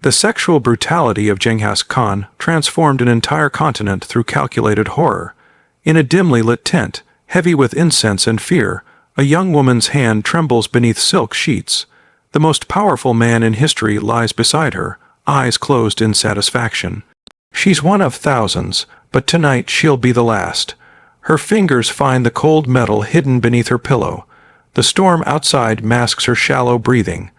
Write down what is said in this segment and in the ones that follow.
The sexual brutality of Genghis Khan transformed an entire continent through calculated horror. In a dimly lit tent, heavy with incense and fear, a young woman's hand trembles beneath silk sheets. The most powerful man in history lies beside her, eyes closed in satisfaction. She's one of thousands, but tonight she'll be the last. Her fingers find the cold metal hidden beneath her pillow. The storm outside masks her shallow breathing.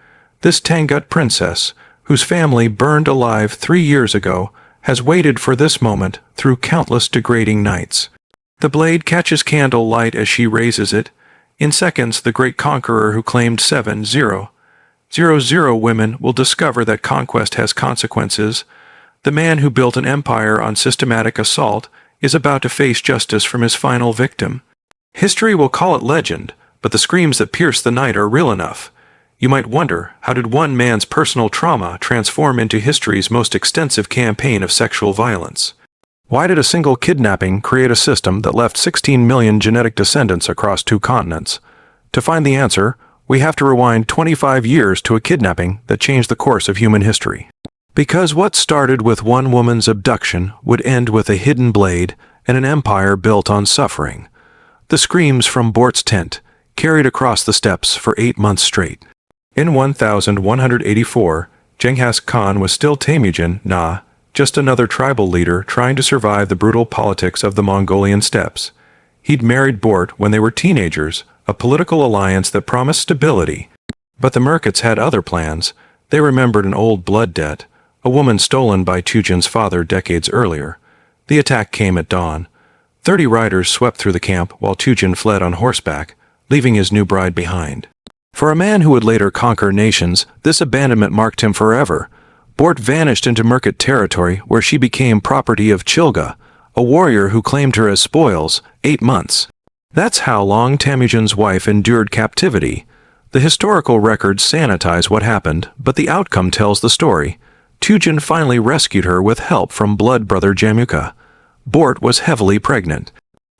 This Tangut princess, whose family burned alive 3 years ago, has waited for this moment through countless degrading nights. The blade catches candle light as she raises it. In seconds, the great conqueror who claimed 7,000 women will discover that conquest has consequences. The man who built an empire on systematic assault is about to face justice from his final victim. History will call it legend, but the screams that pierce the night are real enough. You might wonder, how did one man's personal trauma transform into history's most extensive campaign of sexual violence? Why did a single kidnapping create a system that left 16 million genetic descendants across 2 continents? To find the answer, we have to rewind 25 years to a kidnapping that changed the course of human history. Because what started with one woman's abduction would end with a hidden blade and an empire built on suffering. The screams from Bort's tent carried across the steppes for 8 months straight. In 1184, Genghis Khan was still Temujin, just another tribal leader trying to survive the brutal politics of the Mongolian steppes. He'd married Bort when they were teenagers, a political alliance that promised stability. But the Merkits had other plans. They remembered an old blood debt, a woman stolen by Tujin's father decades earlier. The attack came at dawn. 30 riders swept through the camp while Tujin fled on horseback, leaving his new bride behind. For a man who would later conquer nations, this abandonment marked him forever. Bort vanished into Merkit territory where she became property of Chilga, a warrior who claimed her as spoils, 8 months. That's how long Temujin's wife endured captivity. The historical records sanitize what happened, but the outcome tells the story. Tujin finally rescued her with help from blood brother Jamuka. Bort was heavily pregnant.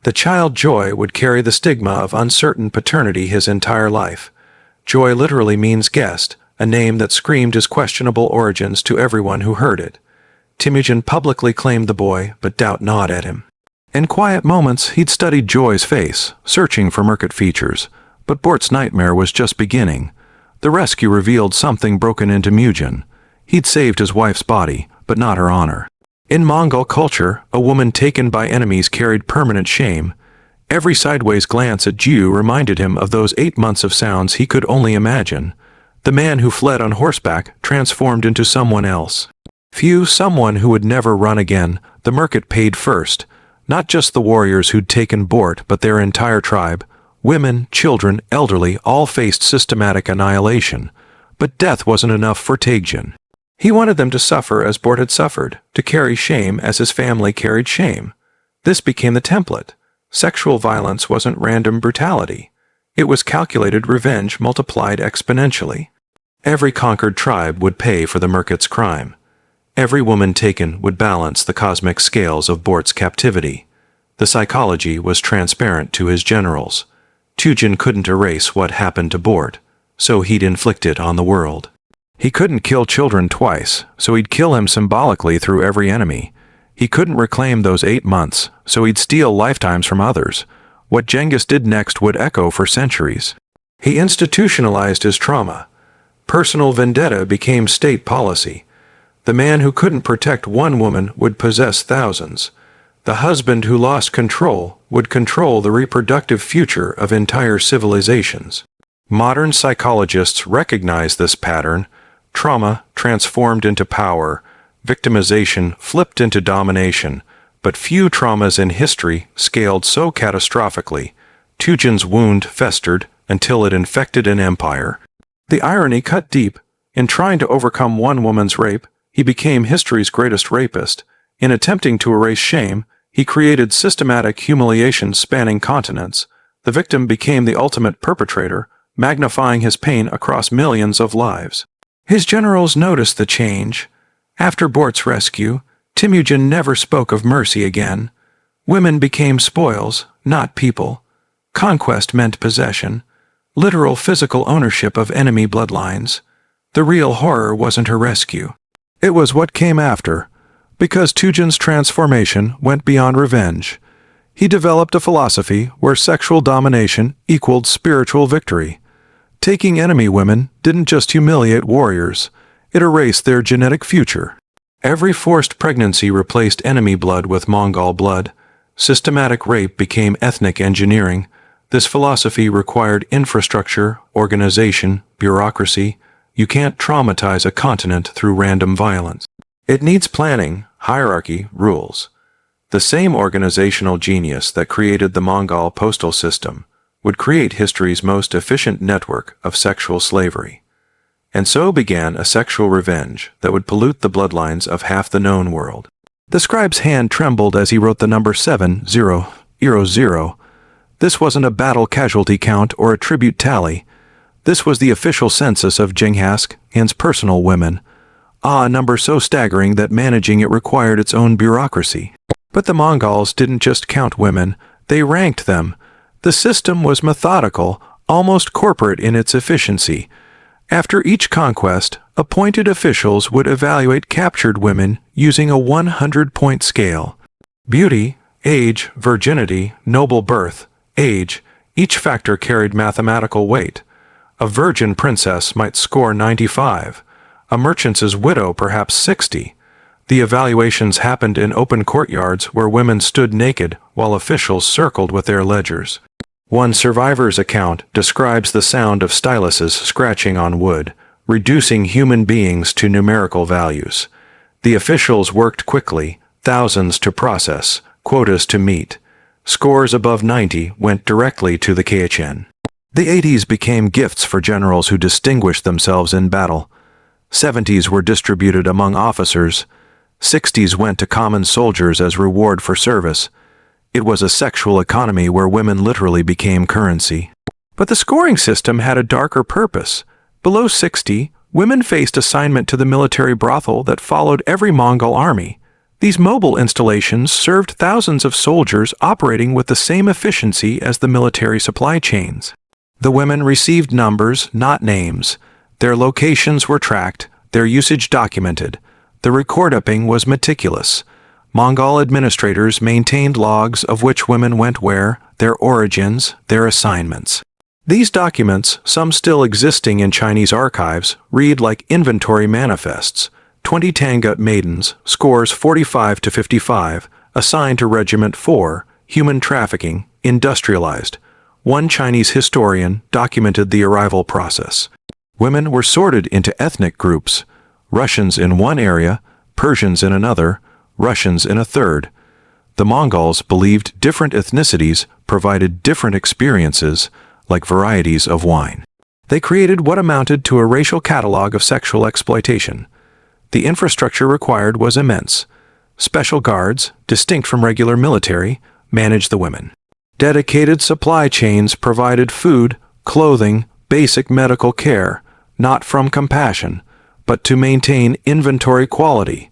The child Joy would carry the stigma of uncertain paternity his entire life. Joy literally means guest, a name that screamed his questionable origins to everyone who heard it. Temujin publicly claimed the boy, but doubt gnawed at him. In quiet moments, he'd studied Joy's face, searching for Merkit features, but Bort's nightmare was just beginning. The rescue revealed something broken into Temujin. He'd saved his wife's body, but not her honor. In Mongol culture, a woman taken by enemies carried permanent shame. Every sideways glance at Ju reminded him of those 8 months of sounds he could only imagine. The man who fled on horseback transformed into someone else. Someone who would never run again. The Merkit paid first. Not just the warriors who'd taken Bort, but their entire tribe. Women, children, elderly, all faced systematic annihilation. But death wasn't enough for Temujin. He wanted them to suffer as Bort had suffered, to carry shame as his family carried shame. This became the template. Sexual violence wasn't random brutality. It was calculated revenge multiplied exponentially. Every conquered tribe would pay for the Merkit's crime. Every woman taken would balance the cosmic scales of Bort's captivity. The psychology was transparent to his generals. Tujin couldn't erase what happened to Bort, so he'd inflict it on the world. He couldn't kill children twice, so he'd kill him symbolically through every enemy. He couldn't reclaim those 8 months, so he'd steal lifetimes from others. What Genghis did next would echo for centuries. He institutionalized his trauma. Personal vendetta became state policy. The man who couldn't protect one woman would possess thousands. The husband who lost control would control the reproductive future of entire civilizations. Modern psychologists recognize this pattern. Trauma transformed into power. Victimization flipped into domination, but few traumas in history scaled so catastrophically. Tujin's wound festered until it infected an empire. The irony cut deep. In trying to overcome one woman's rape, he became history's greatest rapist. In attempting to erase shame, he created systematic humiliation spanning continents. The victim became the ultimate perpetrator, magnifying his pain across millions of lives. His generals noticed the change. After Bort's rescue, Temujin never spoke of mercy again. Women became spoils, not people. Conquest meant possession, literal physical ownership of enemy bloodlines. The real horror wasn't her rescue. It was what came after, because Tujen's transformation went beyond revenge. He developed a philosophy where sexual domination equaled spiritual victory. Taking enemy women didn't just humiliate warriors, it erased their genetic future. Every forced pregnancy replaced enemy blood with Mongol blood. Systematic rape became ethnic engineering. This philosophy required infrastructure, organization, bureaucracy. You can't traumatize a continent through random violence. It needs planning, hierarchy, rules. The same organizational genius that created the Mongol postal system would create history's most efficient network of sexual slavery. And so began a sexual revenge that would pollute the bloodlines of half the known world. The scribe's hand trembled as he wrote the number 7000. This wasn't a battle casualty count or a tribute tally. This was the official census of Genghis Khan's personal women. A number so staggering that managing it required its own bureaucracy. But the Mongols didn't just count women, they ranked them. The system was methodical, almost corporate in its efficiency. After each conquest, appointed officials would evaluate captured women using a 100-point scale. Beauty, age, virginity, noble birth, age, each factor carried mathematical weight. A virgin princess might score 95, a merchant's widow perhaps 60. The evaluations happened in open courtyards where women stood naked while officials circled with their ledgers. One survivor's account describes the sound of styluses scratching on wood, reducing human beings to numerical values. The officials worked quickly, thousands to process, quotas to meet. Scores above 90 went directly to the Kachin. The 80s became gifts for generals who distinguished themselves in battle. 70s were distributed among officers. 60s went to common soldiers as reward for service. It was a sexual economy where women literally became currency. But the scoring system had a darker purpose. Below 60, women faced assignment to the military brothel that followed every Mongol army. These mobile installations served thousands of soldiers operating with the same efficiency as the military supply chains. The women received numbers, not names. Their locations were tracked, their usage documented. The record-upping was meticulous. Mongol administrators maintained logs of which women went where, their origins, their assignments. These documents, some still existing in Chinese archives, read like inventory manifests. 20 Tangut maidens, scores 45 to 55, assigned to Regiment 4, human trafficking, industrialized. One Chinese historian documented the arrival process. Women were sorted into ethnic groups. Russians in one area, Persians in another, Russians in a third. The Mongols believed different ethnicities provided different experiences, like varieties of wine. They created what amounted to a racial catalog of sexual exploitation. The infrastructure required was immense. Special guards, distinct from regular military, managed the women. Dedicated supply chains provided food, clothing, basic medical care, not from compassion, but to maintain inventory quality.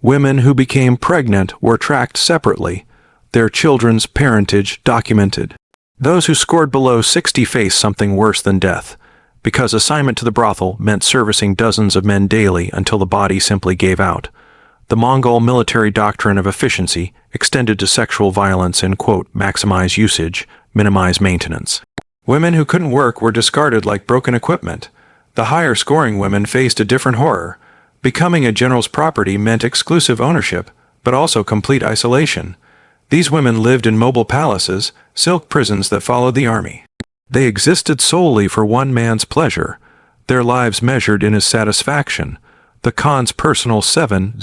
Women who became pregnant were tracked separately, their children's parentage documented. Those who scored below 60 faced something worse than death, because assignment to the brothel meant servicing dozens of men daily until the body simply gave out. The Mongol military doctrine of efficiency extended to sexual violence and, quote, maximize usage, minimize maintenance. Women who couldn't work were discarded like broken equipment. The higher scoring women faced a different horror. Becoming a general's property meant exclusive ownership, but also complete isolation. These women lived in mobile palaces, silk prisons that followed the army. They existed solely for one man's pleasure, their lives measured in his satisfaction. The Khan's personal 7000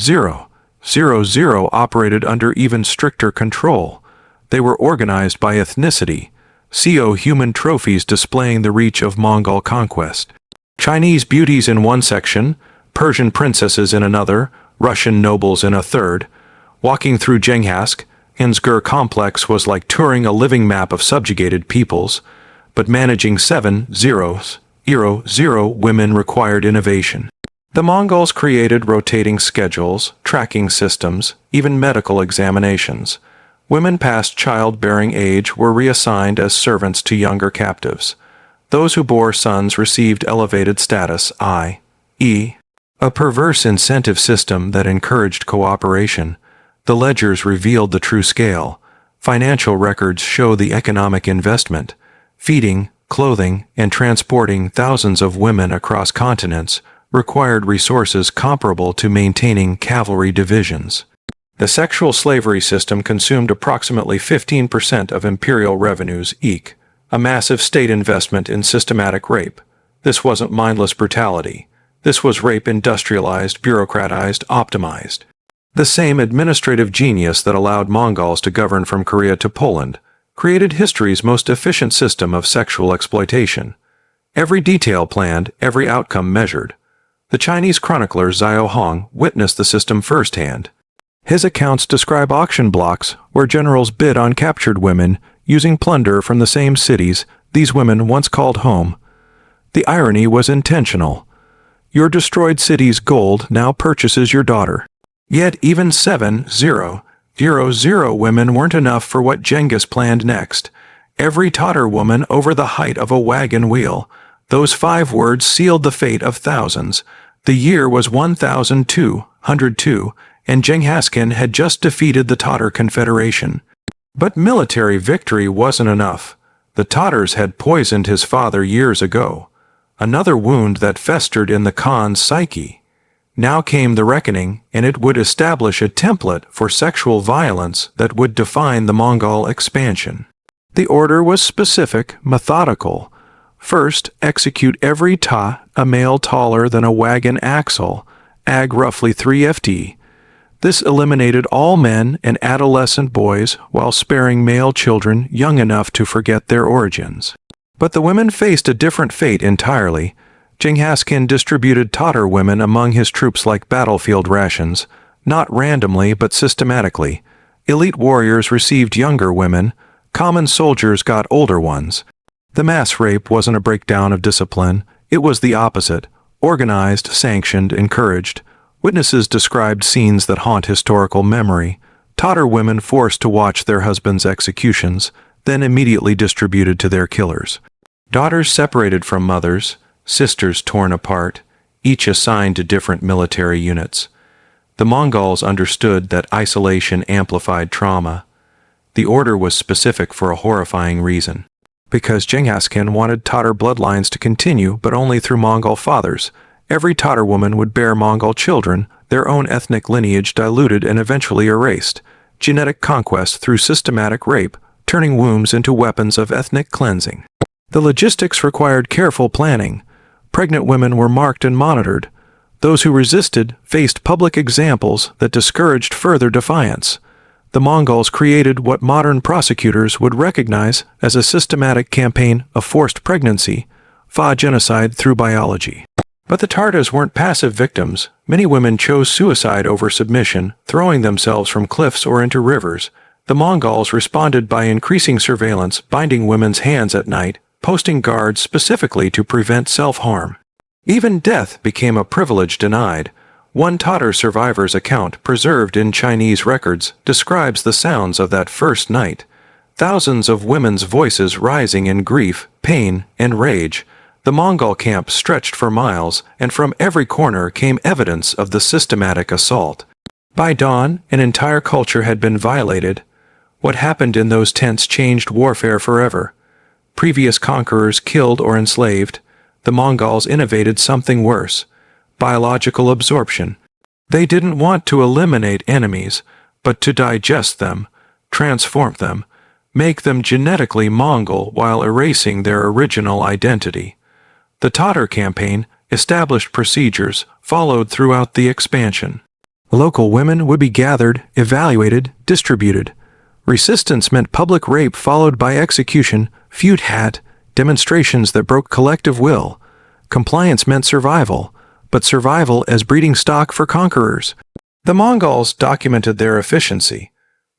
operated under even stricter control. They were organized by ethnicity. CO human trophies displaying the reach of Mongol conquest. Chinese beauties in one section, Persian princesses in another, Russian nobles in a third. Walking through Genghis Khan's complex was like touring a living map of subjugated peoples, but managing 7000 women required innovation. The Mongols created rotating schedules, tracking systems, even medical examinations. Women past childbearing age were reassigned as servants to younger captives. Those who bore sons received elevated status, i.e., A perverse incentive system that encouraged cooperation. The ledgers revealed the true scale. Financial records show the economic investment. Feeding, clothing, and transporting thousands of women across continents required resources comparable to maintaining cavalry divisions. The sexual slavery system consumed approximately 15% of imperial revenues each, a massive state investment in systematic rape. This wasn't mindless brutality. This was rape industrialized, bureaucratized, optimized. The same administrative genius that allowed Mongols to govern from Korea to Poland created history's most efficient system of sexual exploitation. Every detail planned, every outcome measured. The Chinese chronicler Xiao Hong witnessed the system firsthand. His accounts describe auction blocks where generals bid on captured women using plunder from the same cities these women once called home. The irony was intentional. Your destroyed city's gold now purchases your daughter. Yet even 7,000 women weren't enough for what Genghis planned next. Every Tatar woman over the height of a wagon wheel. Those 5 words sealed the fate of thousands. The year was 1202, and Genghis Khan had just defeated the Tatar Confederation. But military victory wasn't enough. The Tatars had poisoned his father years ago. Another wound that festered in the Khan's psyche. Now came the reckoning, and it would establish a template for sexual violence that would define the Mongol expansion. The order was specific, methodical. First, execute every a male taller than a wagon axle, roughly 3 ft. This eliminated all men and adolescent boys while sparing male children young enough to forget their origins. But the women faced a different fate entirely. Genghis Khan distributed Tatar women among his troops like battlefield rations, not randomly but systematically. Elite warriors received younger women, common soldiers got older ones. The mass rape wasn't a breakdown of discipline, it was the opposite, organized, sanctioned, encouraged. Witnesses described scenes that haunt historical memory. Tatar women forced to watch their husbands' executions, then immediately distributed to their killers. Daughters separated from mothers, sisters torn apart, each assigned to different military units. The Mongols understood that isolation amplified trauma. The order was specific for a horrifying reason. Because Genghis Khan wanted Tatar bloodlines to continue, but only through Mongol fathers. Every Tatar woman would bear Mongol children, their own ethnic lineage diluted and eventually erased. Genetic conquest through systematic rape, turning wombs into weapons of ethnic cleansing. The logistics required careful planning. Pregnant women were marked and monitored. Those who resisted faced public examples that discouraged further defiance. The Mongols created what modern prosecutors would recognize as a systematic campaign of forced pregnancy, genocide through biology. But the Tartars weren't passive victims. Many women chose suicide over submission, throwing themselves from cliffs or into rivers. The Mongols responded by increasing surveillance, binding women's hands at night, posting guards specifically to prevent self-harm. Even death became a privilege denied. One Tatar survivor's account, preserved in Chinese records, describes the sounds of that first night. Thousands of women's voices rising in grief, pain, and rage. The Mongol camp stretched for miles, and from every corner came evidence of the systematic assault. By dawn, an entire culture had been violated. What happened in those tents changed warfare forever. Previous conquerors killed or enslaved. The Mongols innovated something worse: biological absorption. They didn't want to eliminate enemies, but to digest them, transform them, make them genetically Mongol while erasing their original identity. The Tatar campaign established procedures followed throughout the expansion. Local women would be gathered, evaluated, distributed. Resistance meant public rape followed by execution, demonstrations that broke collective will. Compliance meant survival, but survival as breeding stock for conquerors. The Mongols documented their efficiency.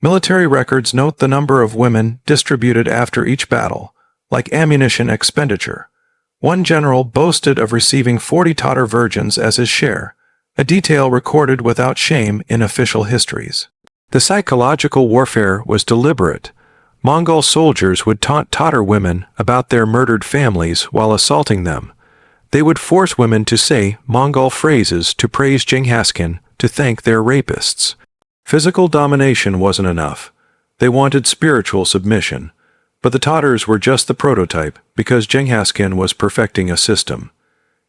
Military records note the number of women distributed after each battle, like ammunition expenditure. One general boasted of receiving 40 Tatar virgins as his share, a detail recorded without shame in official histories. The psychological warfare was deliberate. Mongol soldiers would taunt Tatar women about their murdered families while assaulting them. They would force women to say Mongol phrases to praise Genghis Khan, to thank their rapists. Physical domination wasn't enough. They wanted spiritual submission. But the Tatars were just the prototype, because Genghis Khan was perfecting a system.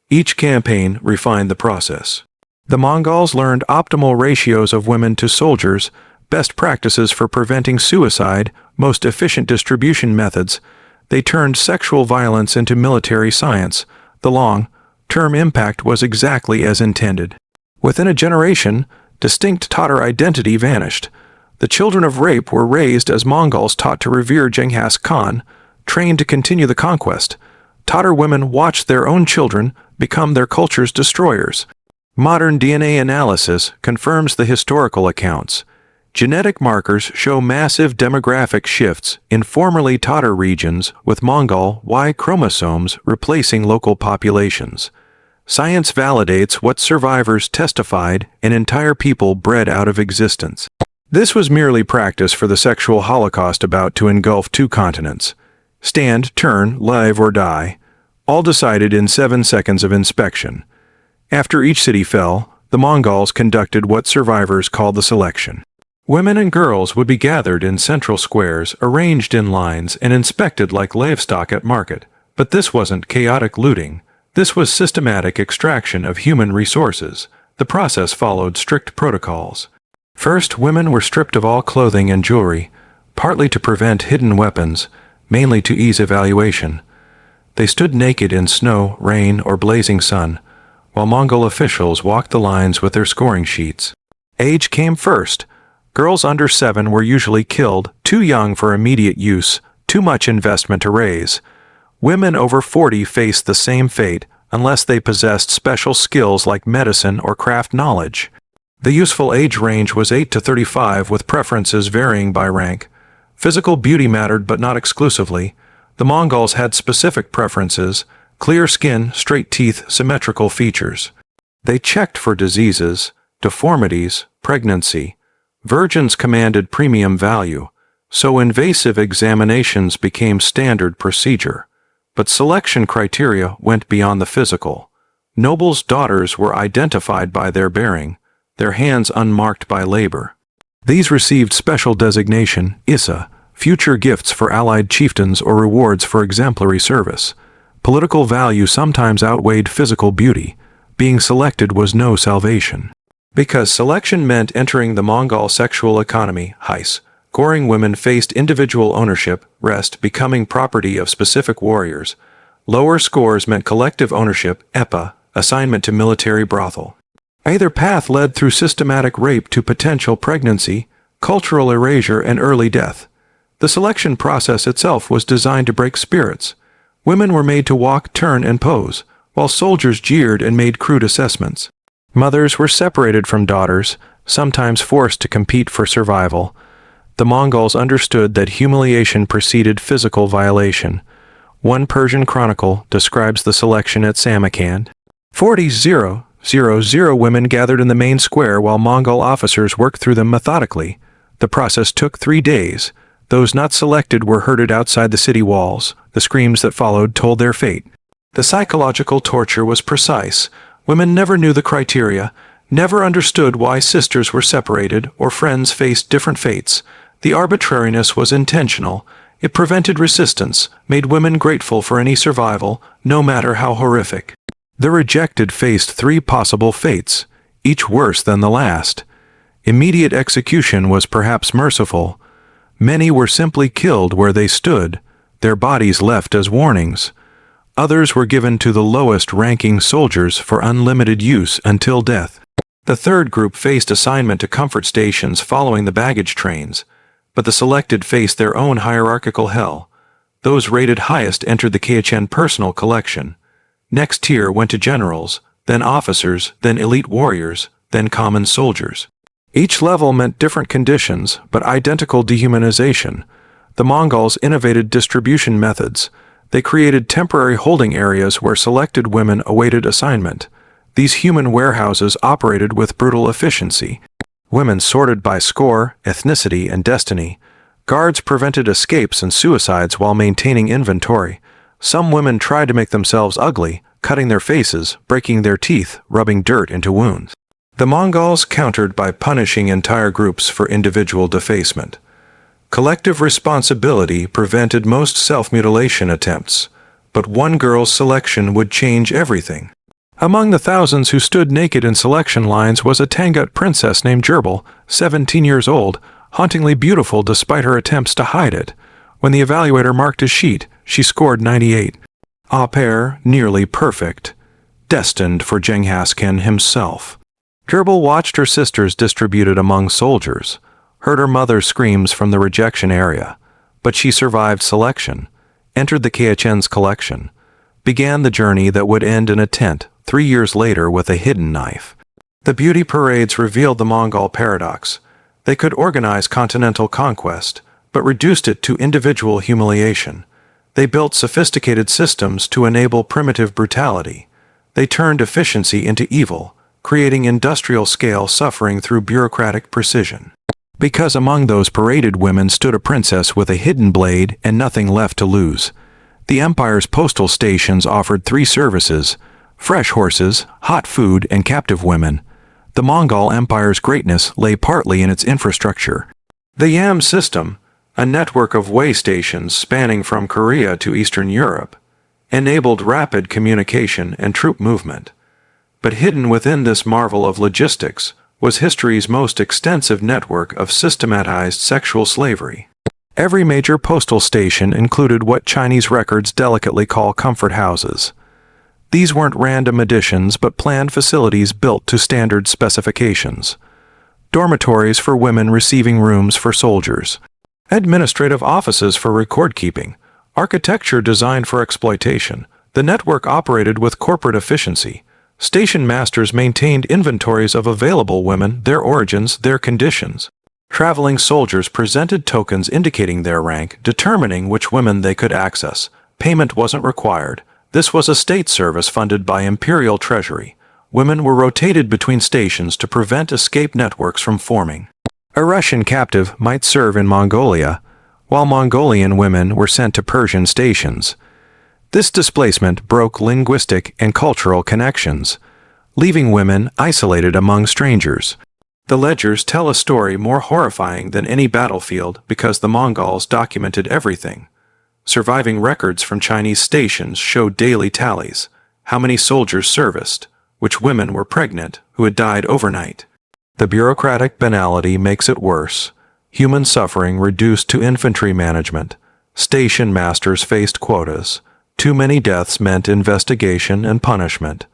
Each campaign refined the process. The Mongols learned optimal ratios of women to soldiers, best practices for preventing suicide, most efficient distribution methods. They turned sexual violence into military science. The long-term impact was exactly as intended. Within a generation, distinct Tatar identity vanished. The children of rape were raised as Mongols taught to revere Genghis Khan, trained to continue the conquest. Tatar women watched their own children become their culture's destroyers. Modern DNA analysis confirms the historical accounts. Genetic markers show massive demographic shifts in formerly Tatar regions, with Mongol Y chromosomes replacing local populations. Science validates what survivors testified: an entire people bred out of existence. This was merely practice for the sexual holocaust about to engulf 2 continents. Stand, turn, live or die, all decided in 7 seconds of inspection. After each city fell, the Mongols conducted what survivors called the selection. Women and girls would be gathered in central squares, arranged in lines, and inspected like livestock at market. But this wasn't chaotic looting. This was systematic extraction of human resources. The process followed strict protocols. First, women were stripped of all clothing and jewelry, partly to prevent hidden weapons, mainly to ease evaluation. They stood naked in snow, rain, or blazing sun, while Mongol officials walked the lines with their scoring sheets. Age came first. Girls under 7 were usually killed, too young for immediate use, too much investment to raise. Women over 40 faced the same fate, unless they possessed special skills like medicine or craft knowledge. The useful age range was 8 to 35, with preferences varying by rank. Physical beauty mattered, but not exclusively. The Mongols had specific preferences: clear skin, straight teeth, symmetrical features. They checked for diseases, deformities, pregnancy. Virgins commanded premium value, so invasive examinations became standard procedure. But selection criteria went beyond the physical. Nobles' daughters were identified by their bearing, their hands unmarked by labor. These received special designation, Issa, future gifts for allied chieftains or rewards for exemplary service. Political value sometimes outweighed physical beauty. Being selected was no salvation. Because selection meant entering the Mongol sexual economy, Heis, goring women faced individual ownership, rest, becoming property of specific warriors. Lower scores meant collective ownership, Epa, assignment to military brothel. Either path led through systematic rape to potential pregnancy, cultural erasure, and early death. The selection process itself was designed to break spirits. Women were made to walk, turn, and pose, while soldiers jeered and made crude assessments. Mothers were separated from daughters, sometimes forced to compete for survival. The Mongols understood that humiliation preceded physical violation. One Persian chronicle describes the selection at Samarkand. 40,000 women gathered in the main square while Mongol officers worked through them methodically. The process took 3 days. Those not selected were herded outside the city walls. The screams that followed told their fate. The psychological torture was precise. Women never knew the criteria, never understood why sisters were separated or friends faced different fates. The arbitrariness was intentional. It prevented resistance, made women grateful for any survival, no matter how horrific. The rejected faced 3 possible fates, each worse than the last. Immediate execution was perhaps merciful. Many were simply killed where they stood, their bodies left as warnings. Others were given to the lowest-ranking soldiers for unlimited use until death. The third group faced assignment to comfort stations following the baggage trains, but the selected faced their own hierarchical hell. Those rated highest entered the Keichen personal collection. Next tier went to generals, then officers, then elite warriors, then common soldiers. Each level meant different conditions, but identical dehumanization. The Mongols innovated distribution methods. They created temporary holding areas where selected women awaited assignment. These human warehouses operated with brutal efficiency. Women sorted by score, ethnicity, and destiny. Guards prevented escapes and suicides while maintaining inventory. Some women tried to make themselves ugly, cutting their faces, breaking their teeth, rubbing dirt into wounds. The Mongols countered by punishing entire groups for individual defacement. Collective responsibility prevented most self-mutilation attempts, but one girl's selection would change everything. Among the thousands who stood naked in selection lines was a Tangut princess named Gurbel, 17 years old, hauntingly beautiful despite her attempts to hide it. When the evaluator marked his sheet, she scored 98. Au pair, nearly perfect, destined for Genghis Khan himself. Gurbel watched her sisters distributed among soldiers, heard her mother's screams from the rejection area, but she survived selection, entered the Kachen's collection, began the journey that would end in a tent 3 years later with a hidden knife. The beauty parades revealed the Mongol paradox. They could organize continental conquest, but reduced it to individual humiliation. They built sophisticated systems to enable primitive brutality. They turned efficiency into evil, creating industrial-scale suffering through bureaucratic precision. Because among those paraded women stood a princess with a hidden blade and nothing left to lose. The empire's postal stations offered 3 services: fresh horses, hot food, and captive women. The Mongol Empire's greatness lay partly in its infrastructure. The Yam system, a network of way stations spanning from Korea to Eastern Europe, enabled rapid communication and troop movement. But hidden within this marvel of logistics was history's most extensive network of systematized sexual slavery. Every major postal station included what Chinese records delicately call comfort houses. These weren't random additions but planned facilities built to standard specifications. Dormitories for women receiving rooms for soldiers. Administrative offices for record-keeping. Architecture designed for exploitation. The network operated with corporate efficiency. Station masters maintained inventories of available women, their origins, their conditions. Traveling soldiers presented tokens indicating their rank, determining which women they could access. Payment wasn't required. This was a state service funded by imperial treasury. Women were rotated between stations to prevent escape networks from forming. A Russian captive might serve in Mongolia, while Mongolian women were sent to Persian stations. This displacement broke linguistic and cultural connections, leaving women isolated among strangers. The ledgers tell a story more horrifying than any battlefield because the Mongols documented everything. Surviving records from Chinese stations showed daily tallies, how many soldiers serviced, which women were pregnant, who had died overnight. The bureaucratic banality makes it worse. Human suffering reduced to infantry management. Station masters faced quotas. Too many deaths meant investigation and punishment.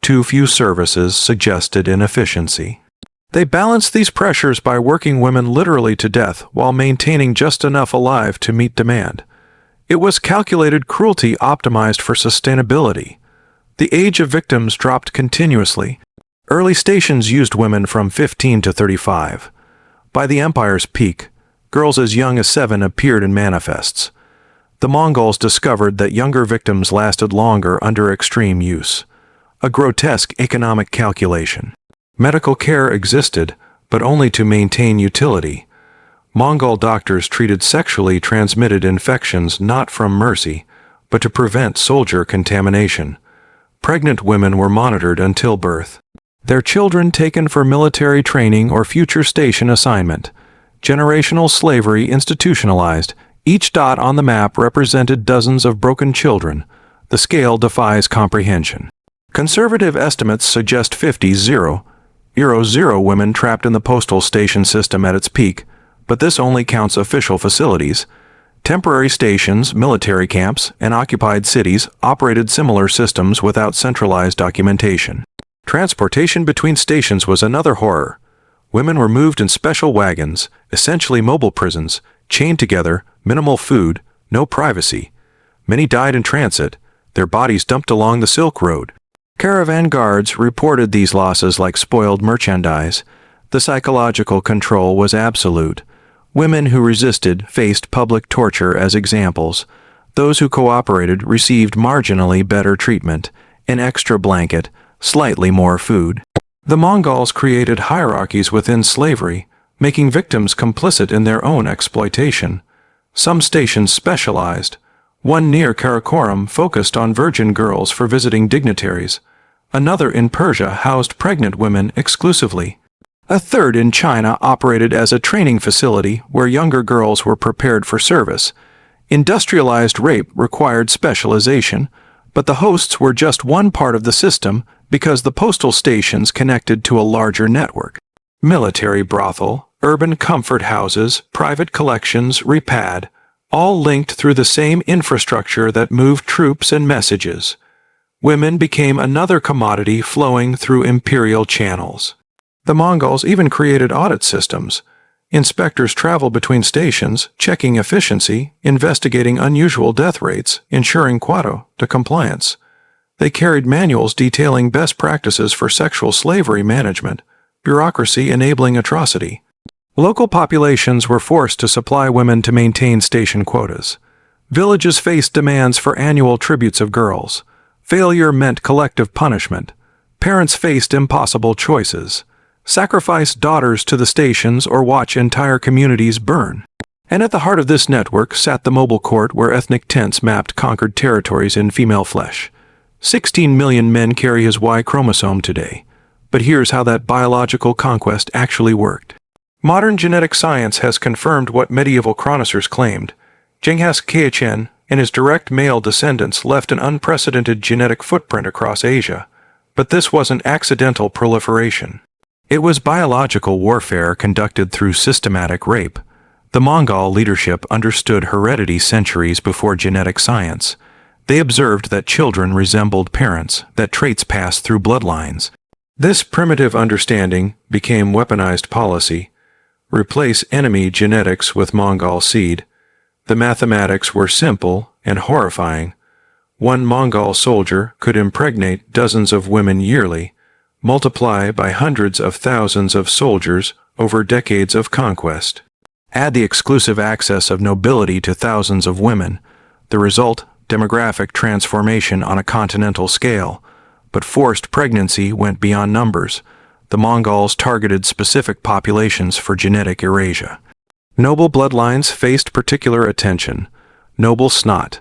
Too few services suggested inefficiency. They balanced these pressures by working women literally to death while maintaining just enough alive to meet demand. It was calculated cruelty optimized for sustainability. The age of victims dropped continuously. Early stations used women from 15 to 35. By the empire's peak, girls as young as 7 appeared in manifests. The Mongols discovered that younger victims lasted longer under extreme use. A grotesque economic calculation. Medical care existed, but only to maintain utility. Mongol doctors treated sexually transmitted infections not from mercy, but to prevent soldier contamination. Pregnant women were monitored until birth. Their children taken for military training or future station assignment. Generational slavery institutionalized. Each dot on the map represented dozens of broken children. The scale defies comprehension. Conservative estimates suggest 50,000 women trapped in the postal station system at its peak, but this only counts official facilities. Temporary stations, military camps, and occupied cities operated similar systems without centralized documentation. Transportation between stations was another horror. Women were moved in special wagons, essentially mobile prisons, chained together, minimal food, no privacy. Many died in transit, their bodies dumped along the Silk Road. Caravan guards reported these losses like spoiled merchandise. The psychological control was absolute. Women who resisted faced public torture as examples. Those who cooperated received marginally better treatment, an extra blanket, slightly more food. The Mongols created hierarchies within slavery, making victims complicit in their own exploitation. Some stations specialized. One near Karakoram focused on virgin girls for visiting dignitaries. Another in Persia housed pregnant women exclusively. A third in China operated as a training facility where younger girls were prepared for service. Industrialized rape required specialization, but the hosts were just one part of the system because the postal stations connected to a larger network. Military brothel, urban comfort houses, private collections, repad, all linked through the same infrastructure that moved troops and messages. Women became another commodity flowing through imperial channels. The Mongols even created audit systems. Inspectors traveled between stations, checking efficiency, investigating unusual death rates, ensuring quota to compliance. They carried manuals detailing best practices for sexual slavery management, bureaucracy enabling atrocity. Local populations were forced to supply women to maintain station quotas. Villages faced demands for annual tributes of girls. Failure meant collective punishment. Parents faced impossible choices. Sacrifice daughters to the stations or watch entire communities burn. And at the heart of this network sat the mobile court where ethnic tents mapped conquered territories in female flesh. 16 million men carry his Y chromosome today. But here's how that biological conquest actually worked. Modern genetic science has confirmed what medieval chroniclers claimed. Genghis Khan and his direct male descendants left an unprecedented genetic footprint across Asia. But this wasn't accidental proliferation. It was biological warfare conducted through systematic rape. The Mongol leadership understood heredity centuries before genetic science. They observed that children resembled parents, that traits passed through bloodlines. This primitive understanding became weaponized policy. Replace enemy genetics with Mongol seed. The mathematics were simple and horrifying. One Mongol soldier could impregnate dozens of women yearly. Multiply by hundreds of thousands of soldiers over decades of conquest. Add the exclusive access of nobility to thousands of women. The result, demographic transformation on a continental scale. But forced pregnancy went beyond numbers. The Mongols targeted specific populations for genetic erasure. Noble bloodlines faced particular attention. Noble snot.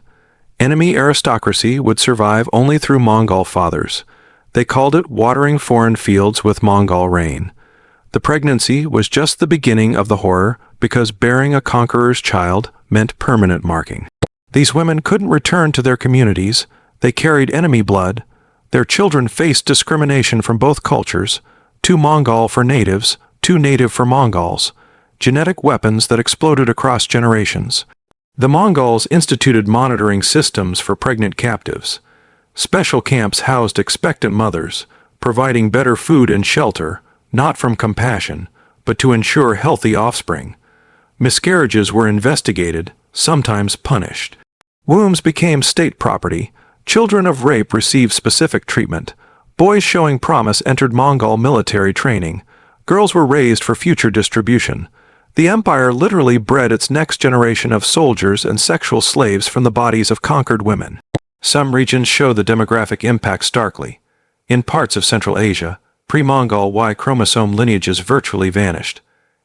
Enemy aristocracy would survive only through Mongol fathers. They called it watering foreign fields with Mongol rain. The pregnancy was just the beginning of the horror because bearing a conqueror's child meant permanent marking. These women couldn't return to their communities. They carried enemy blood. Their children faced discrimination from both cultures, too Mongol for natives, too native for Mongols, genetic weapons that exploded across generations. The Mongols instituted monitoring systems for pregnant captives. Special camps housed expectant mothers, providing better food and shelter, not from compassion, but to ensure healthy offspring. Miscarriages were investigated, sometimes punished. Wombs became state property. Children of rape received specific treatment. Boys showing promise entered Mongol military training. Girls were raised for future distribution. The empire literally bred its next generation of soldiers and sexual slaves from the bodies of conquered women. Some regions show the demographic impact starkly. In parts of Central Asia, pre-Mongol Y chromosome lineages virtually vanished.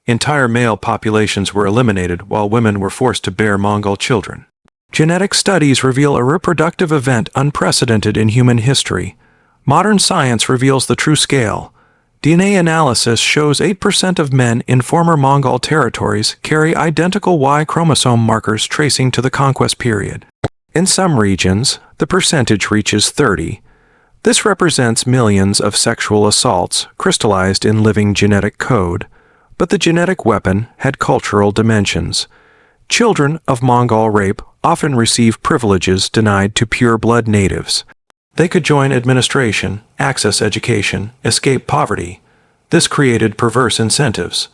Entire male populations were eliminated while women were forced to bear Mongol children. Genetic studies reveal a reproductive event unprecedented in human history. Modern science reveals the true scale. DNA analysis shows 8% of men in former Mongol territories carry identical Y chromosome markers tracing to the conquest period. In some regions, the percentage reaches 30. This represents millions of sexual assaults crystallized in living genetic code. But the genetic weapon had cultural dimensions. Children of Mongol rape often receive privileges denied to pure-blood natives. They could join administration, access education, escape poverty. This created perverse incentives.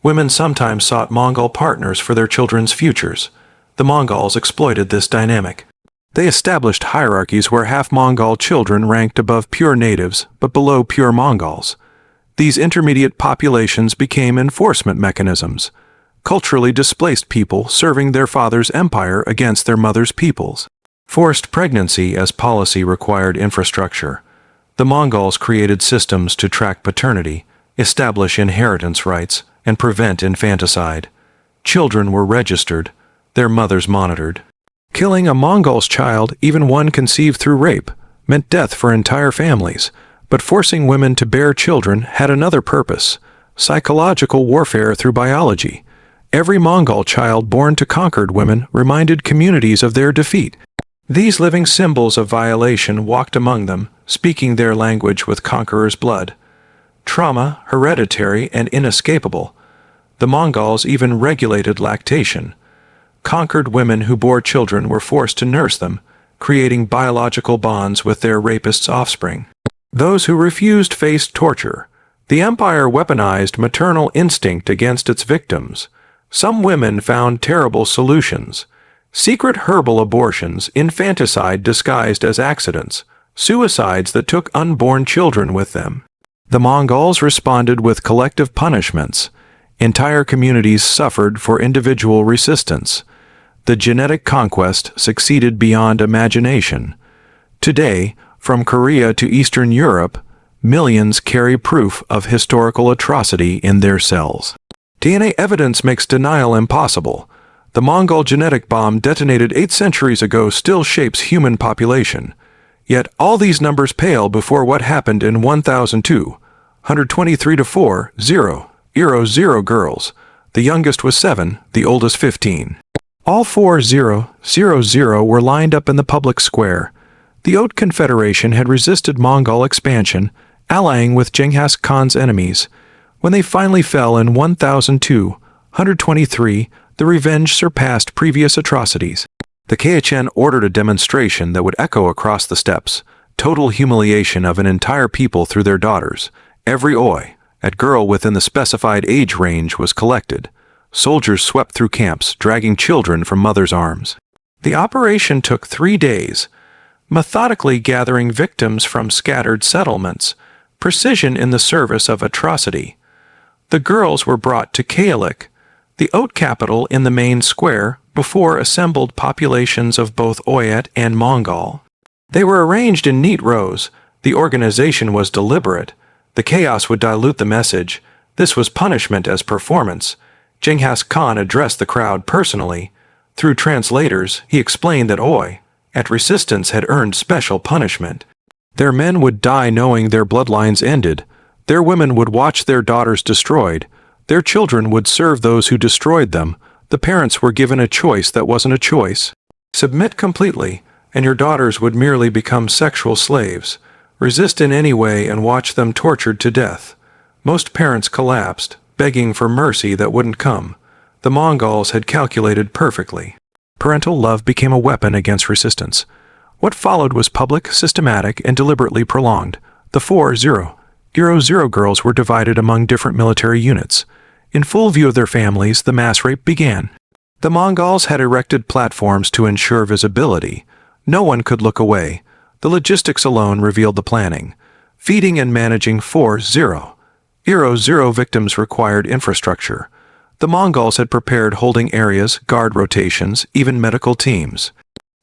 Women sometimes sought Mongol partners for their children's futures. The Mongols exploited this dynamic. They established hierarchies where half-Mongol children ranked above pure natives but below pure Mongols. These intermediate populations became enforcement mechanisms, culturally displaced people serving their father's empire against their mother's peoples. Forced pregnancy as policy required infrastructure. The Mongols created systems to track paternity, establish inheritance rights, and prevent infanticide. Children were registered, their mothers monitored. Killing a Mongol's child, even one conceived through rape, meant death for entire families, but forcing women to bear children had another purpose: psychological warfare through biology. Every Mongol child born to conquered women reminded communities of their defeat. These living symbols of violation walked among them, speaking their language with conqueror's blood. Trauma, hereditary and inescapable. The Mongols even regulated lactation. Conquered women who bore children were forced to nurse them, creating biological bonds with their rapists' offspring. Those who refused faced torture. The empire weaponized maternal instinct against its victims. Some women found terrible solutions: secret herbal abortions, infanticide disguised as accidents, suicides that took unborn children with them. The Mongols responded with collective punishments. Entire communities suffered for individual resistance. The genetic conquest succeeded beyond imagination. Today, from Korea to Eastern Europe, millions carry proof of historical atrocity in their cells. DNA evidence makes denial impossible. The Mongol genetic bomb detonated 8 centuries ago still shapes human population. Yet all these numbers pale before what happened in 1002, 123 to 4, 0 girls. The youngest was 7, the oldest 15. All 4,000 were lined up in the public square. The Oat Confederation had resisted Mongol expansion, allying with Genghis Khan's enemies. When they finally fell in 1002, 123, the revenge surpassed previous atrocities. The Kayachan ordered a demonstration that would echo across the steppes. Total humiliation of an entire people through their daughters. Every at girl within the specified age range was collected. Soldiers swept through camps, dragging children from mothers' arms. The operation took 3 days, methodically gathering victims from scattered settlements, precision in the service of atrocity. The girls were brought to Kayalik, the Oat capital in the main square, before assembled populations of both Oyat and Mongol. They were arranged in neat rows. The organization was deliberate. The chaos would dilute the message. This was punishment as performance. Genghis Khan addressed the crowd personally. Through translators, he explained that at resistance had earned special punishment. Their men would die knowing their bloodlines ended. Their women would watch their daughters destroyed. Their children would serve those who destroyed them. The parents were given a choice that wasn't a choice. Submit completely, and your daughters would merely become sexual slaves. Resist in any way and watch them tortured to death. Most parents collapsed, begging for mercy that wouldn't come. The Mongols had calculated perfectly. Parental love became a weapon against resistance. What followed was public, systematic, and deliberately prolonged. The 4,000 girls were divided among different military units. In full view of their families, the mass rape began. The Mongols had erected platforms to ensure visibility. No one could look away. The logistics alone revealed the planning. Feeding and managing 4,000 victims required infrastructure. The Mongols had prepared holding areas, guard rotations, even medical teams.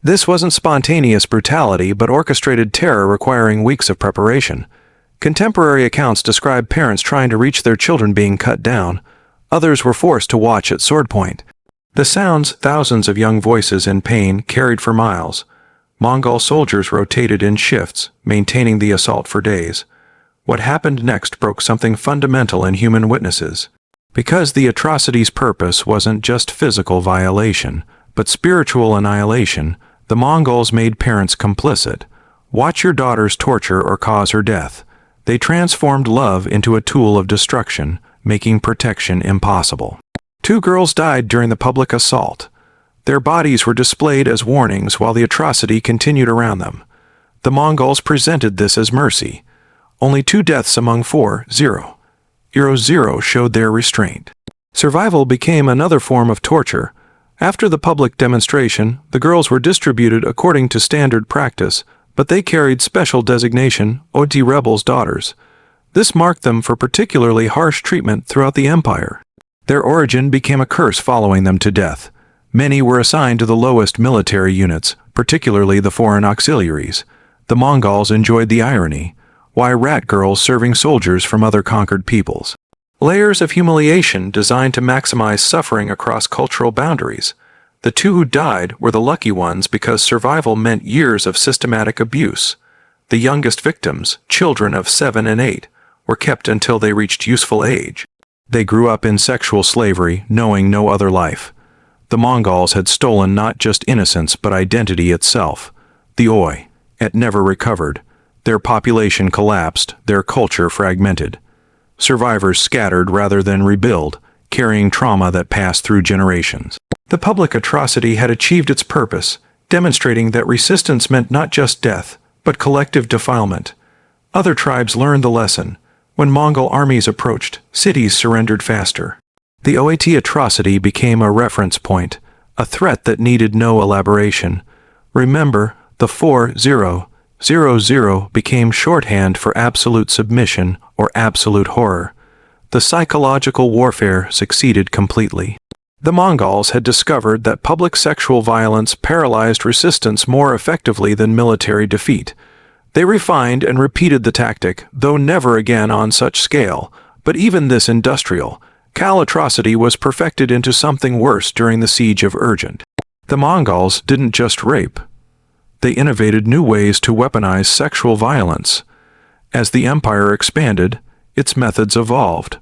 This wasn't spontaneous brutality, but orchestrated terror requiring weeks of preparation. Contemporary accounts describe parents trying to reach their children being cut down. Others were forced to watch at sword point. The sounds, thousands of young voices in pain, carried for miles. Mongol soldiers rotated in shifts, maintaining the assault for days. What happened next broke something fundamental in human witnesses. Because the atrocity's purpose wasn't just physical violation, but spiritual annihilation, the Mongols made parents complicit. Watch your daughter's torture or cause her death. They transformed love into a tool of destruction, making protection impossible. 2 girls died during the public assault. Their bodies were displayed as warnings while the atrocity continued around them. The Mongols presented this as mercy. Only 2 deaths among 4,000 showed their restraint. Survival became another form of torture. After the public demonstration, the girls were distributed according to standard practice, but they carried special designation, Oti rebels' daughters. This marked them for particularly harsh treatment throughout the empire. Their origin became a curse following them to death. Many were assigned to the lowest military units, particularly the foreign auxiliaries. The Mongols enjoyed the irony. Why rat girls serving soldiers from other conquered peoples? Layers of humiliation designed to maximize suffering across cultural boundaries. The two who died were the lucky ones because survival meant years of systematic abuse. The youngest victims, children of 7 and 8, were kept until they reached useful age. They grew up in sexual slavery, knowing no other life. The Mongols had stolen not just innocence but identity itself. The Oi, it never recovered. Their population collapsed, their culture fragmented. Survivors scattered rather than rebuild, carrying trauma that passed through generations. The public atrocity had achieved its purpose, demonstrating that resistance meant not just death, but collective defilement. Other tribes learned the lesson. When Mongol armies approached, cities surrendered faster. The Oit atrocity became a reference point, a threat that needed no elaboration. Remember, the 4000 became shorthand for absolute submission or absolute horror. The psychological warfare succeeded completely. The Mongols had discovered that public sexual violence paralyzed resistance more effectively than military defeat. They refined and repeated the tactic, though never again on such scale. But even this industrial, Cal atrocity was perfected into something worse during the siege of Urgent. The Mongols didn't just rape. They innovated new ways to weaponize sexual violence. As the empire expanded, its methods evolved.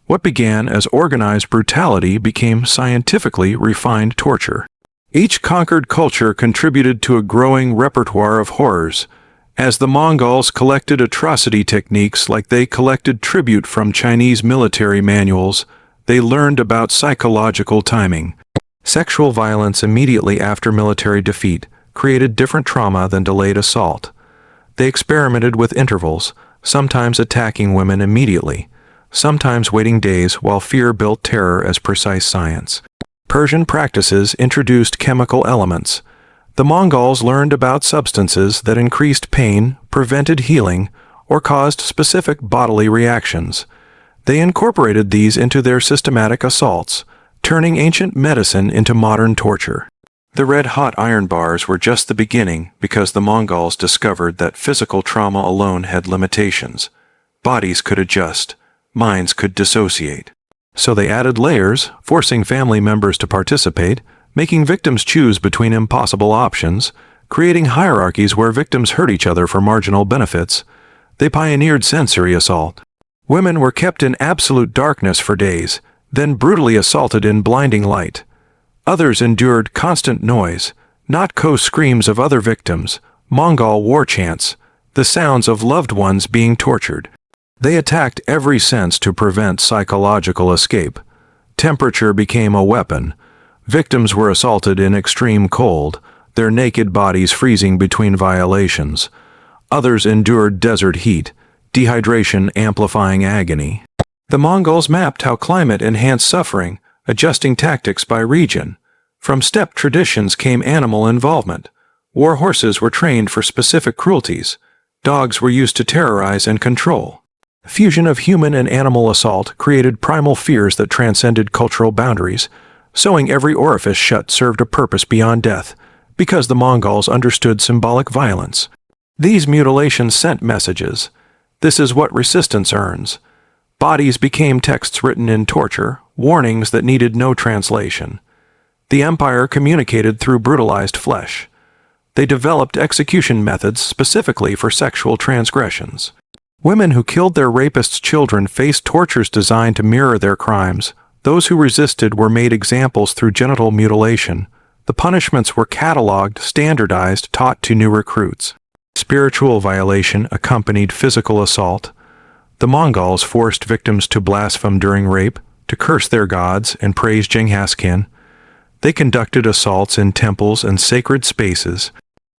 What began as organized brutality became scientifically refined torture. Each conquered culture contributed to a growing repertoire of horrors. As the Mongols collected atrocity techniques like they collected tribute from Chinese military manuals, they learned about psychological timing. Sexual violence immediately after military defeat created different trauma than delayed assault. They experimented with intervals, sometimes attacking women immediately, sometimes waiting days while fear built terror as precise science. Persian practices introduced chemical elements. The Mongols learned about substances that increased pain, prevented healing, or caused specific bodily reactions. They incorporated these into their systematic assaults, turning ancient medicine into modern torture. The red-hot iron bars were just the beginning because the Mongols discovered that physical trauma alone had limitations. Bodies could adjust, minds could dissociate. So they added layers, forcing family members to participate, making victims choose between impossible options, creating hierarchies where victims hurt each other for marginal benefits. They pioneered sensory assault. Women were kept in absolute darkness for days, then brutally assaulted in blinding light. Others endured constant noise, not screams of other victims, Mongol war chants, the sounds of loved ones being tortured. They attacked every sense to prevent psychological escape. Temperature became a weapon. Victims were assaulted in extreme cold, their naked bodies freezing between violations. Others endured desert heat, dehydration amplifying agony. The Mongols mapped how climate enhanced suffering, adjusting tactics by region. From steppe traditions came animal involvement. War horses were trained for specific cruelties. Dogs were used to terrorize and control. Fusion of human and animal assault created primal fears that transcended cultural boundaries. Sewing every orifice shut served a purpose beyond death, because the Mongols understood symbolic violence. These mutilations sent messages. This is what resistance earns. Bodies became texts written in torture, warnings that needed no translation. The empire communicated through brutalized flesh. They developed execution methods specifically for sexual transgressions. Women who killed their rapists' children faced tortures designed to mirror their crimes. Those who resisted were made examples through genital mutilation. The punishments were cataloged, standardized, taught to new recruits. Spiritual violation accompanied physical assault. The Mongols forced victims to blaspheme during rape, to curse their gods and praise Genghis Khan. They conducted assaults in temples and sacred spaces.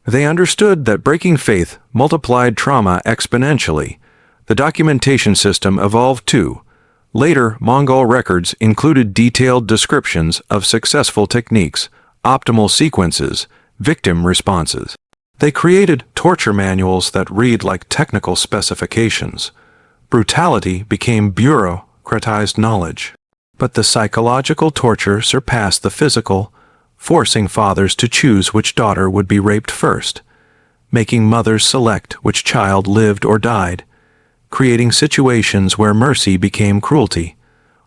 They understood that breaking faith multiplied trauma exponentially. The documentation system evolved too. Later, Mongol records included detailed descriptions of successful techniques, optimal sequences, victim responses. They created torture manuals that read like technical specifications. Brutality became bureaucratized knowledge. But the psychological torture surpassed the physical, forcing fathers to choose which daughter would be raped first, making mothers select which child lived or died, creating situations where mercy became cruelty,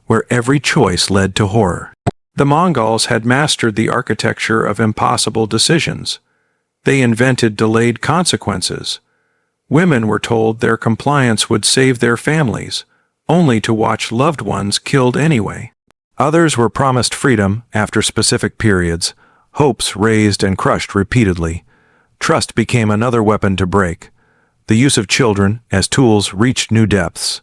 where every choice led to horror. The Mongols had mastered the architecture of impossible decisions. They invented delayed consequences. Women were told their compliance would save their families, only to watch loved ones killed anyway. Others were promised freedom after specific periods, hopes raised and crushed repeatedly. Trust became another weapon to break. The use of children as tools reached new depths.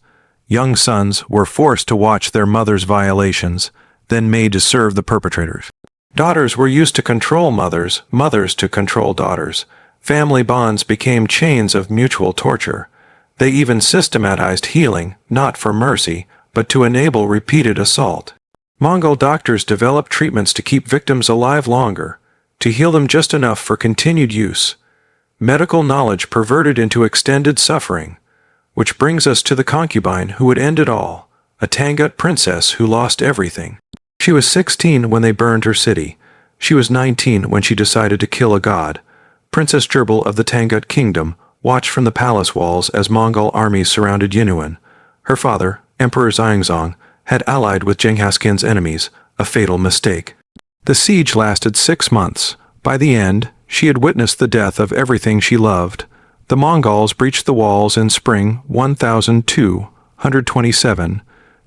Young sons were forced to watch their mothers' violations, then made to serve the perpetrators. Daughters were used to control mothers, mothers to control daughters. Family bonds became chains of mutual torture. They even systematized healing, not for mercy, but to enable repeated assault. Mongol doctors developed treatments to keep victims alive longer, to heal them just enough for continued use. Medical knowledge perverted into extended suffering. Which brings us to the concubine who would end it all, a Tangut princess who lost everything. She was 16 when they burned her city. She was 19 when she decided to kill a god. Princess Gurbel of the Tangut kingdom watched from the palace walls as Mongol armies surrounded Yinhuan. Her father, Emperor Xianzong, had allied with Genghis Khan's enemies, a fatal mistake. The siege lasted 6 months. By the end, she had witnessed the death of everything she loved. The Mongols breached the walls in spring 1227.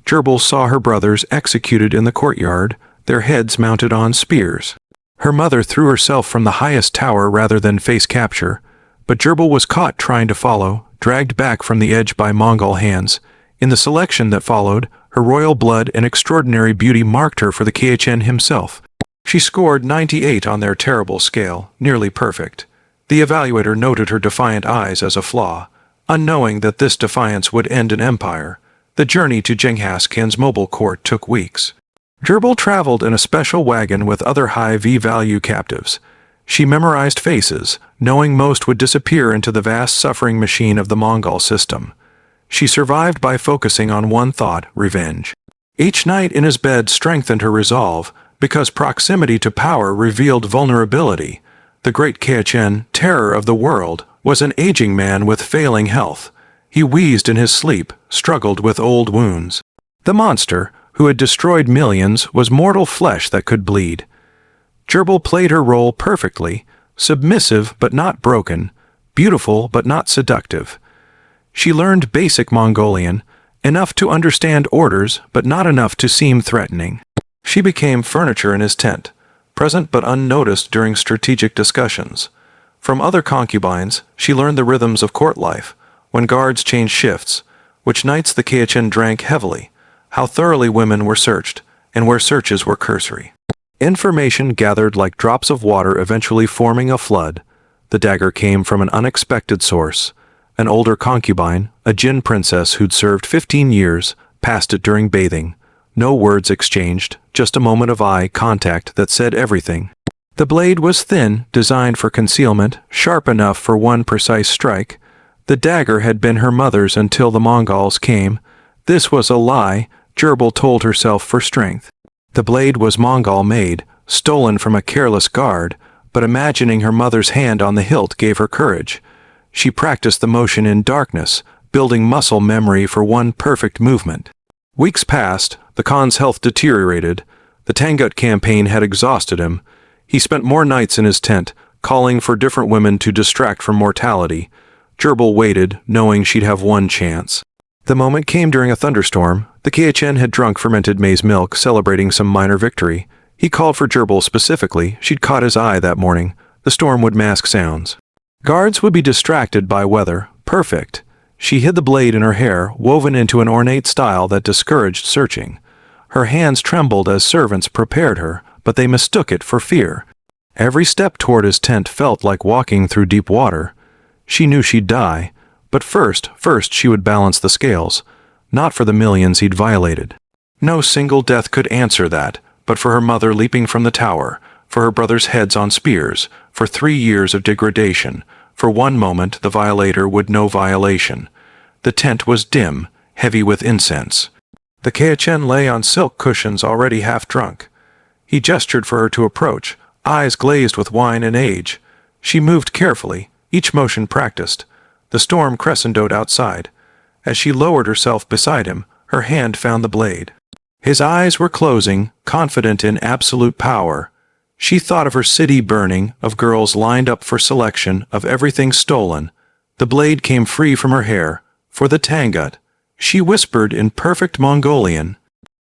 Gurbel saw her brothers executed in the courtyard, their heads mounted on spears. Her mother threw herself from the highest tower rather than face capture, but Gurbel was caught trying to follow, dragged back from the edge by Mongol hands. In the selection that followed, her royal blood and extraordinary beauty marked her for the Khen himself. She scored 98 on their terrible scale, nearly perfect. The evaluator noted her defiant eyes as a flaw, unknowing that this defiance would end an empire. The journey to Genghis Khan's mobile court took weeks. Gurbel traveled in a special wagon with other high V-value captives. She memorized faces, knowing most would disappear into the vast suffering machine of the Mongol system. She survived by focusing on one thought, revenge. Each night in his bed strengthened her resolve, because proximity to power revealed vulnerability. The great Khen, terror of the world, was an aging man with failing health. He wheezed in his sleep, struggled with old wounds. The monster, who had destroyed millions, was mortal flesh that could bleed. Gurbel played her role perfectly, submissive but not broken, beautiful but not seductive. She learned basic Mongolian, enough to understand orders but not enough to seem threatening. She became furniture in his tent, present but unnoticed during strategic discussions. From other concubines, she learned the rhythms of court life, when guards changed shifts, which nights the Khen drank heavily, how thoroughly women were searched, and where searches were cursory. Information gathered like drops of water eventually forming a flood. The dagger came from an unexpected source. An older concubine, a Jin princess who'd served 15 years, passed it during bathing. No words exchanged, just a moment of eye contact that said everything. The blade was thin, designed for concealment, sharp enough for one precise strike. The dagger had been her mother's until the Mongols came. This was a lie, Gurbel told herself for strength. The blade was Mongol-made, stolen from a careless guard, but imagining her mother's hand on the hilt gave her courage. She practiced the motion in darkness, building muscle memory for one perfect movement. Weeks passed, the Khan's health deteriorated. The Tangut campaign had exhausted him. He spent more nights in his tent, calling for different women to distract from mortality. Gurbel waited, knowing she'd have one chance. The moment came during a thunderstorm. The Khen had drunk fermented maize milk, celebrating some minor victory. He called for Gurbel specifically. She'd caught his eye that morning. The storm would mask sounds. Guards would be distracted by weather. Perfect. She hid the blade in her hair, woven into an ornate style that discouraged searching. Her hands trembled as servants prepared her, but they mistook it for fear. Every step toward his tent felt like walking through deep water. She knew she'd die, but first she would balance the scales, not for the millions he'd violated. No single death could answer that, but for her mother leaping from the tower, for her brothers' heads on spears, for 3 years of degradation. For one moment the violator would know violation. The tent was dim, heavy with incense. The Khen lay on silk cushions already half drunk. He gestured for her to approach, eyes glazed with wine and age. She moved carefully, each motion practiced. The storm crescendoed outside. As she lowered herself beside him, her hand found the blade. His eyes were closing, confident in absolute power. She thought of her city burning, of girls lined up for selection, of everything stolen. The blade came free from her hair. For the Tangut, she whispered in perfect Mongolian.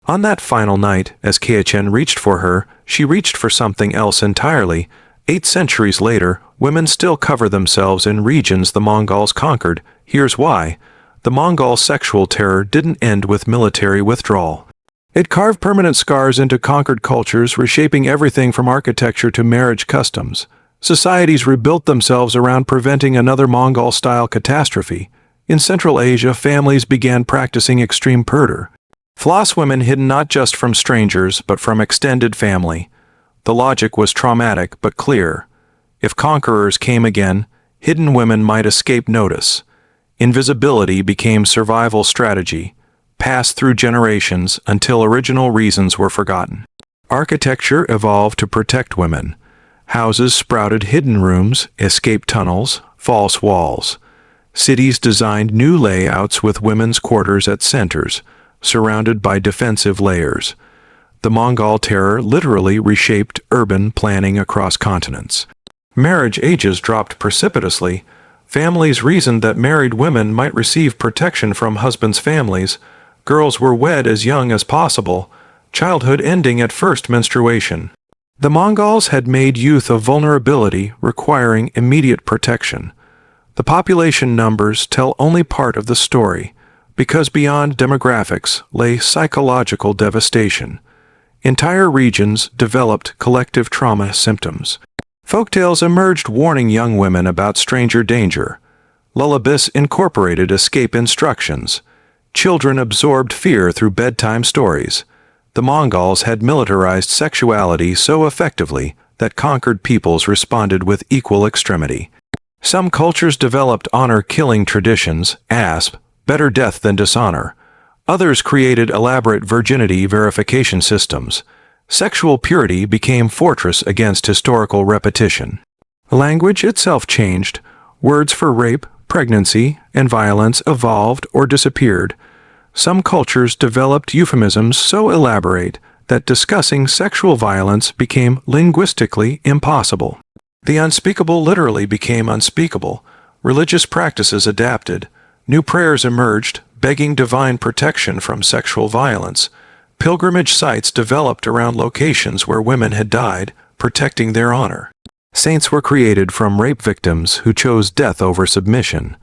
On that final night, as Keichen reached for her, she reached for something else entirely. 8 centuries later, women still cover themselves in regions the Mongols conquered. Here's why. The Mongol sexual terror didn't end with military withdrawal. It carved permanent scars into conquered cultures, reshaping everything from architecture to marriage customs. Societies rebuilt themselves around preventing another Mongol-style catastrophe. In Central Asia, families began practicing extreme purdah. Floss women hidden not just from strangers, but from extended family. The logic was traumatic but clear. If conquerors came again, hidden women might escape notice. Invisibility became survival strategy, passed through generations until original reasons were forgotten. Architecture evolved to protect women. Houses sprouted hidden rooms, escape tunnels, false walls. Cities designed new layouts with women's quarters at centers, surrounded by defensive layers. The Mongol terror literally reshaped urban planning across continents. Marriage ages dropped precipitously. Families reasoned that married women might receive protection from husbands' families. Girls were wed as young as possible, childhood ending at first menstruation. The Mongols had made youth a vulnerability requiring immediate protection. The population numbers tell only part of the story, because beyond demographics lay psychological devastation. Entire regions developed collective trauma symptoms. Folktales emerged warning young women about stranger danger. Lullabies incorporated escape instructions. Children absorbed fear through bedtime stories. The Mongols had militarized sexuality so effectively that conquered peoples responded with equal extremity. Some cultures developed honor-killing traditions, asp, better death than dishonor. Others created elaborate virginity verification systems. Sexual purity became fortress against historical repetition. Language itself changed. Words for rape, pregnancy, and violence evolved or disappeared. Some cultures developed euphemisms so elaborate that discussing sexual violence became linguistically impossible. The unspeakable literally became unspeakable. Religious practices adapted. New prayers emerged, begging divine protection from sexual violence. Pilgrimage sites developed around locations where women had died, protecting their honor. Saints were created from rape victims who chose death over submission.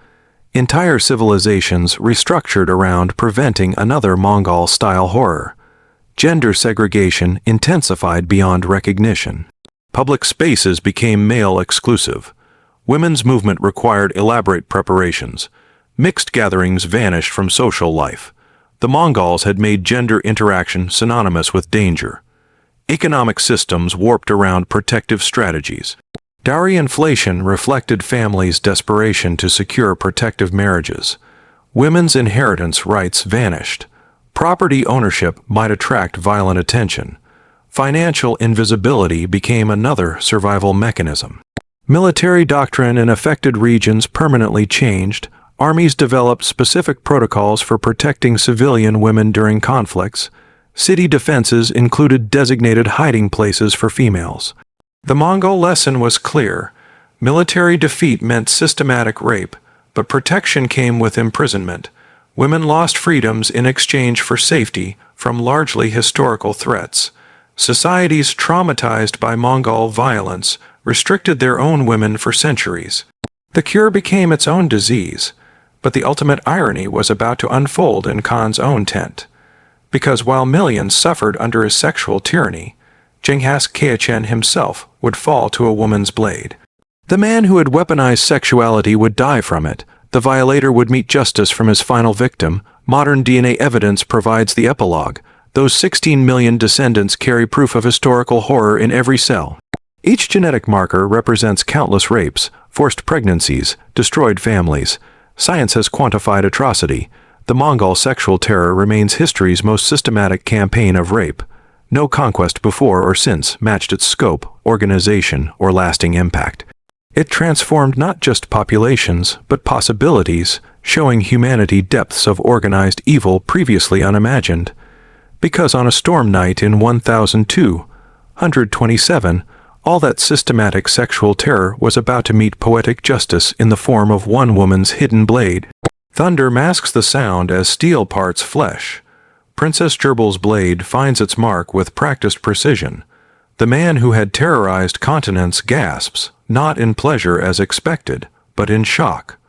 Entire civilizations restructured around preventing another Mongol-style horror. Gender segregation intensified beyond recognition. Public spaces became male-exclusive. Women's movement required elaborate preparations. Mixed gatherings vanished from social life. The Mongols had made gender interaction synonymous with danger. Economic systems warped around protective strategies. Dowry inflation reflected families' desperation to secure protective marriages. Women's inheritance rights vanished. Property ownership might attract violent attention. Financial invisibility became another survival mechanism. Military doctrine in affected regions permanently changed. Armies developed specific protocols for protecting civilian women during conflicts. City defenses included designated hiding places for females. The Mongol lesson was clear. Military defeat meant systematic rape, but protection came with imprisonment. Women lost freedoms in exchange for safety from largely historical threats. Societies traumatized by Mongol violence restricted their own women for centuries. The cure became its own disease, but the ultimate irony was about to unfold in Khan's own tent. Because while millions suffered under his sexual tyranny, Genghis Khan himself would fall to a woman's blade. The man who had weaponized sexuality would die from it. The violator would meet justice from his final victim. Modern DNA evidence provides the epilogue. Those 16 million descendants carry proof of historical horror in every cell. Each genetic marker represents countless rapes, forced pregnancies, destroyed families. Science has quantified atrocity. The Mongol sexual terror remains history's most systematic campaign of rape. No conquest before or since matched its scope, organization, or lasting impact. It transformed not just populations, but possibilities, showing humanity depths of organized evil previously unimagined. Because on a storm night in 1227, all that systematic sexual terror was about to meet poetic justice in the form of one woman's hidden blade. Thunder masks the sound as steel parts flesh. Princess Gurbel's blade finds its mark with practiced precision. The man who had terrorized continents gasps, not in pleasure as expected, but in shock.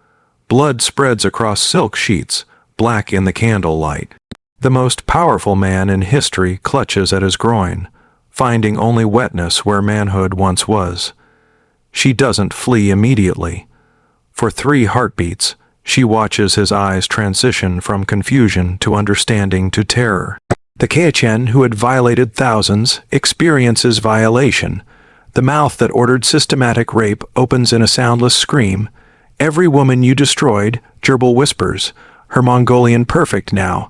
Blood spreads across silk sheets, black in the candlelight. The most powerful man in history clutches at his groin, finding only wetness where manhood once was. She doesn't flee immediately. For 3 heartbeats, she watches his eyes transition from confusion to understanding to terror. The Keichen who had violated thousands experiences violation. The mouth that ordered systematic rape opens in a soundless scream. Every woman you destroyed, Gurbel whispers, her Mongolian perfect now.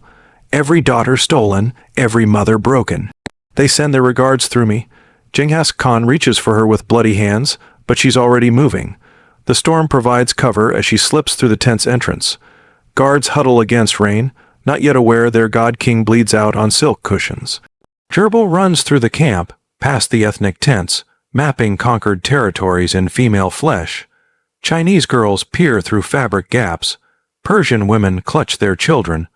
Every daughter stolen, every mother broken. They send their regards through me. Genghis Khan reaches for her with bloody hands, but she's already moving. The storm provides cover as she slips through the tent's entrance. Guards huddle against rain, not yet aware their god-king bleeds out on silk cushions. Gurbel runs through the camp, past the ethnic tents, mapping conquered territories in female flesh. Chinese girls peer through fabric gaps. Persian women clutch their children.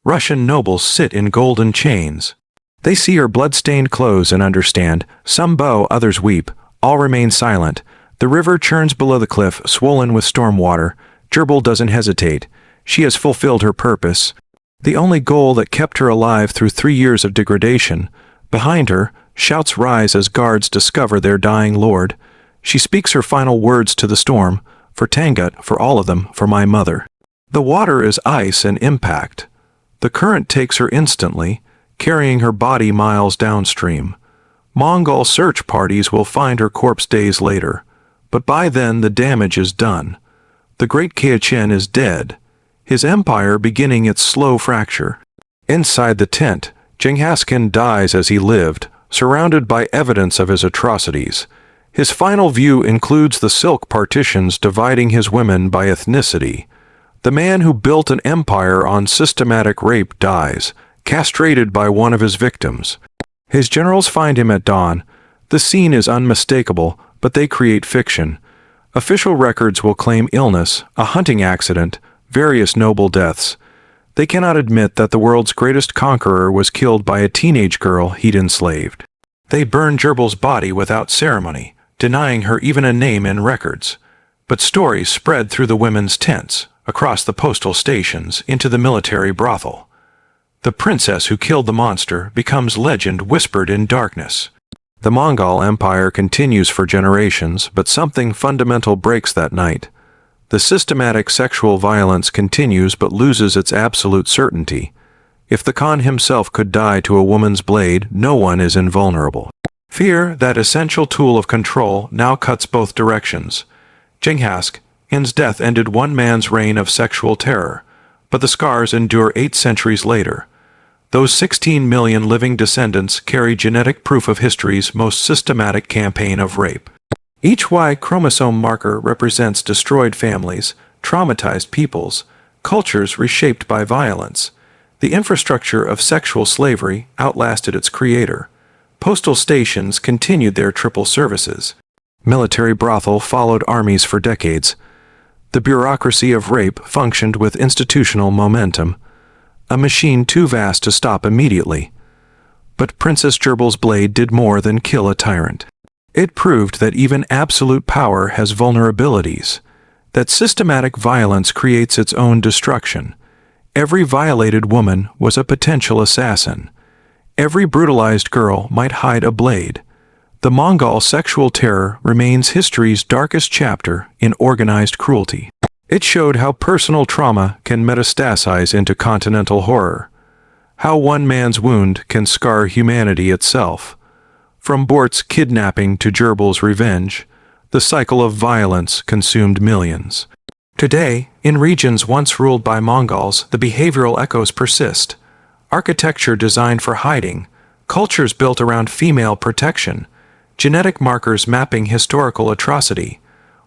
Russian nobles sit in golden chains. They see her blood-stained clothes and understand. Some bow, others weep. All remain silent. The river churns below the cliff, swollen with storm water. Gurbel doesn't hesitate. She has fulfilled her purpose. The only goal that kept her alive through 3 years of degradation. Behind her, shouts rise as guards discover their dying lord. She speaks her final words to the storm. For Tangut, for all of them, for my mother. The water is ice and impact. The current takes her instantly, carrying her body miles downstream. Mongol search parties will find her corpse days later. But by then the damage is done. The great Keichen is dead, his empire beginning its slow fracture. Inside the tent, Genghis Khan dies as he lived, surrounded by evidence of his atrocities. His final view includes the silk partitions dividing his women by ethnicity. The man who built an empire on systematic rape dies, castrated by one of his victims. His generals find him at dawn. The scene is unmistakable, but they create fiction. Official records will claim illness, a hunting accident, various noble deaths. They cannot admit that the world's greatest conqueror was killed by a teenage girl he'd enslaved. They burn Gurbel's body without ceremony, denying her even a name in records. But stories spread through the women's tents, across the postal stations, into the military brothel. The princess who killed the monster becomes legend whispered in darkness. The Mongol Empire continues for generations, but something fundamental breaks that night. The systematic sexual violence continues but loses its absolute certainty. If the Khan himself could die to a woman's blade, no one is invulnerable. Fear, that essential tool of control, now cuts both directions. Genghis Khan's death ended one man's reign of sexual terror, but the scars endure 8 centuries later. Those 16 million living descendants carry genetic proof of history's most systematic campaign of rape. Each Y chromosome marker represents destroyed families, traumatized peoples, cultures reshaped by violence. The infrastructure of sexual slavery outlasted its creator. Postal stations continued their triple services. Military brothel followed armies for decades. The bureaucracy of rape functioned with institutional momentum, a machine too vast to stop immediately. But Princess Gurbel's blade did more than kill a tyrant. It proved that even absolute power has vulnerabilities, that systematic violence creates its own destruction. Every violated woman was a potential assassin. Every brutalized girl might hide a blade. The Mongol sexual terror remains history's darkest chapter in organized cruelty. It showed how personal trauma can metastasize into continental horror, how one man's wound can scar humanity itself. From Bort's kidnapping to Gurbel's revenge, the cycle of violence consumed millions. Today, in regions once ruled by Mongols, the behavioral echoes persist. Architecture designed for hiding, cultures built around female protection, genetic markers mapping historical atrocity.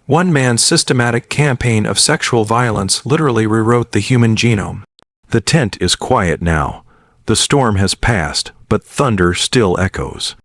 One man's systematic campaign of sexual violence literally rewrote the human genome. The tent is quiet now. The storm has passed, but thunder still echoes.